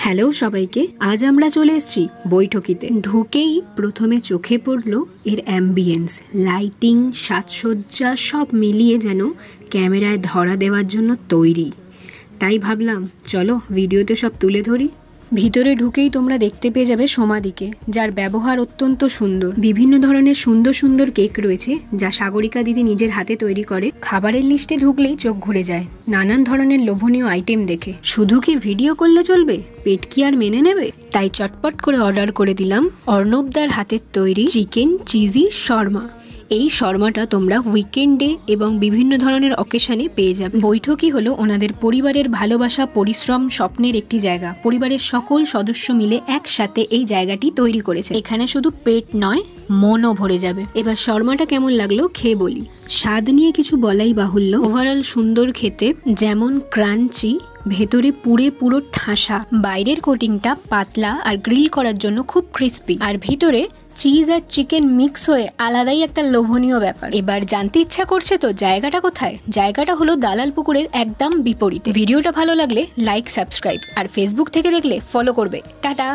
Hello সবাইকে, আজ আমরা চলে এসেছি বৈঠকিতে। ঢুকেই প্রথমে চোখে পড়লো এর অ্যাম্বিয়েন্স, লাইটিং, সাজসজ্জা সব মিলিয়ে যেন ক্যামেরায় ধরা দেওয়ার জন্য তৈরি। তাই ভাবলাম চলো ভিডিওতে সব তুলে ধরি। ভিতরে ঢুকেই তোমরা দেখতে পেয়ে যাবে সমাধিকে, যার ব্যবহার অত্যন্ত সুন্দর। বিভিন্ন ধরনের সুন্দর সুন্দর কেক রয়েছে, যা সাগরিকা দিদি নিজের হাতে তৈরি করে। খাবারের লিস্টে ঢুকলেই চোখ ঘুরে যায় নানান ধরনের লোভনীয় আইটেম দেখে। শুধু কি ভিডিও করলে চলবে? পেট কি আর মেনে নেবে? তাই চটপট করে অর্ডার করে দিলাম অর্ণবদার হাতের তৈরি চিকেন চিজি শর্মা। এই শর্মাটা তোমরা উইকেন্ডে এবং বিভিন্ন ধরনের অকেশনে পেয়ে যাবে। বৈঠকই হলো ওনাদের পরিবারের ভালোবাসা, পরিশ্রম, স্বপ্নের একটি জায়গা। পরিবারের সকল সদস্য মিলে একসাথে এই জায়গাটি তৈরি করেছে। এখানে শুধু পেট নয়, মনও ভরে যাবে। এবার শর্মাটা কেমন লাগলো খেয়ে বলি। স্বাদ নিয়ে কিছু বলাই বাহুল্য। ওভারঅল সুন্দর খেতে, যেমন ক্রাঞ্চি, ভেতরে পুরো ঠাসা, বাইরের কোটিংটা পাতলা আর গ্রিল করার জন্য খুব ক্রিস্পি, আর ভিতরে চিজ আর চিকেন মিক্স হয়ে আলাদাই একটা লোভনীয় ব্যাপার। এবার জানতে ইচ্ছা করছে তো জায়গাটা কোথায়? জায়গাটা হলো দালাল পুকুরের একদম বিপরীতে। ভিডিওটা ভালো লাগলে লাইক, সাবস্ক্রাইব, আর ফেসবুক থেকে দেখলে ফলো করবে। টাটা।